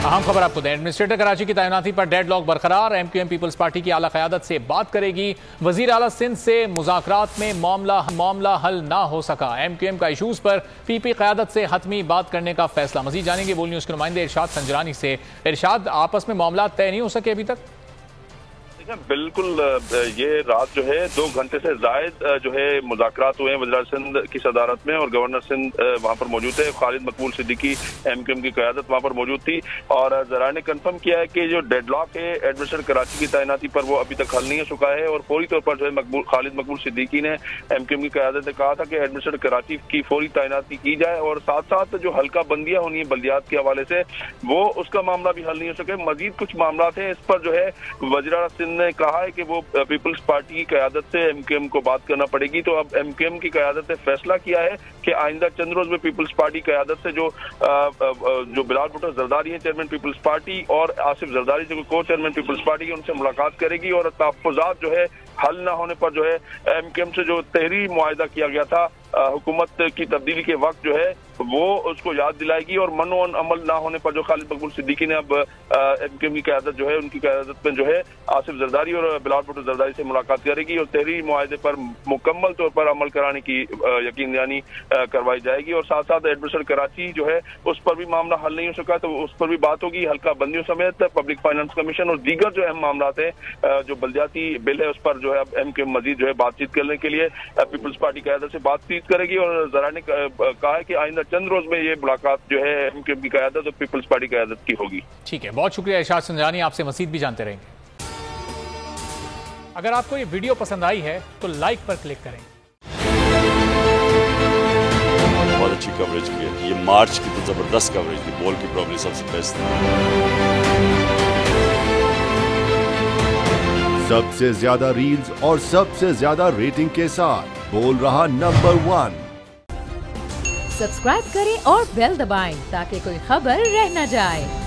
अहम खबर आपको दें, एडमिनिस्ट्रेटर कराची की तैनाती पर डेडलॉक बरकरार। एमक्यूएम पीपल्स पार्टी की आला क़यादत से बात करेगी। वजीर आला सिंध से मुज़ाकरात में मामला हल ना हो सका। एमक्यूएम का इशूज पर पीपी क़यादत से हतमी बात करने का फैसला। मजीद जानेंगे बोल न्यूज़ के नुमाइंदे इरशाद संजरानी से। इरशाद, आपस में मामला तय नहीं हो सके अभी तक? बिल्कुल, ये रात जो है 2 घंटे से जायद जो है मुज़ाकरात हुए हैं वज़ीर सिंध की सदारत में, और गवर्नर सिंध वहाँ पर मौजूद है। खालिद मकबूल सिद्दीकी एमक्यूएम की क़यादत वहाँ पर मौजूद थी, और ज़राए ने कंफर्म किया है कि जो डेडलॉक है एडमिनिस्ट्रेटर कराची की तैनाती पर, वो अभी तक हल नहीं हो चुका है। और फौरी तौर पर जो है खालिद मकबूल सिद्दीकी ने एमक्यूएम की क़यादत ने कहा था कि एडमिनिस्ट्रेटर कराची की फौरी तैनाती की जाए, और साथ साथ जो हल्का बंदियाँ होनी है बल्दियात के हवाले से, वो उसका मामला भी हल नहीं हो सके। मजीद कुछ मामला थे, इस पर जो है वज़ीर आला सिंध ने कहा है कि वो पीपल्स पार्टी की क़यादत से एमक्यूएम को बात करना पड़ेगी। तो अब एमक्यूएम की क़यादत ने फैसला किया है कि आइंदा चंद रोज में पीपल्स पार्टी क़यादत से जो बिलाल भुट्टो जरदारी है चेयरमैन पीपल्स पार्टी, और आसिफ जरदारी जो को चेयरमैन पीपल्स पार्टी है, उनसे मुलाकात करेगी। और तहफ़्फ़ुज़ात जो है हल ना होने पर जो है एमक्यूएम से जो तहरीरी मुआहिदा किया गया था हुकूमत की तब्दीली के वक्त जो है वो उसको याद दिलाएगी। और मनो अमल ना होने पर जो खालिद मकबूल सिद्दीकी ने अब एमक्यूएम की क़यादत जो है, उनकी क़यादत में जो है आसिफ जरदारी और बिलाल भुट्टो जरदारी से मुलाकात करेगी, और तहरीरी मुआहिदे पर मुकम्मल तौर पर अमल कराने की यकीन दहानी करवाई जाएगी। और साथ साथ एडमिनिस्ट्रेटर कराची जो है उस पर भी मामला हल नहीं हो सका, तो उस पर भी बात होगी। हल्का बंदियों समेत पब्लिक फाइनेंस कमीशन और दीगर जो अहम मामला हैं, जो बल्दियाती बिल है, उस पर जो है अब एमक्यूएम मजीद जो है बातचीत करने के लिए पीपल्स पार्टी क़यादत से बातचीत करेगी। और ज़रा ने कहा है कि आइंदा चंद रोज में ये मुलाकात जो है एमक्यूएम की क़यादत और पीपल्स पार्टी क़यादत की होगी। ठीक है, बहुत शुक्रिया इरशाद संजरानी, आपसे मजीद भी जानते रहेंगे। अगर आपको ये वीडियो पसंद आई है तो लाइक पर क्लिक करें। बहुत अच्छी कवरेज की है, ये मार्च की तो जबरदस्त कवरेज थी, बॉल की प्रॉब्लम सबसे बेस्ट थी। सबसे ज्यादा रील्स और सबसे ज्यादा रेटिंग के साथ बोल रहा नंबर 1। सब्सक्राइब करें और बेल दबाएं ताकि कोई खबर रह न जाए।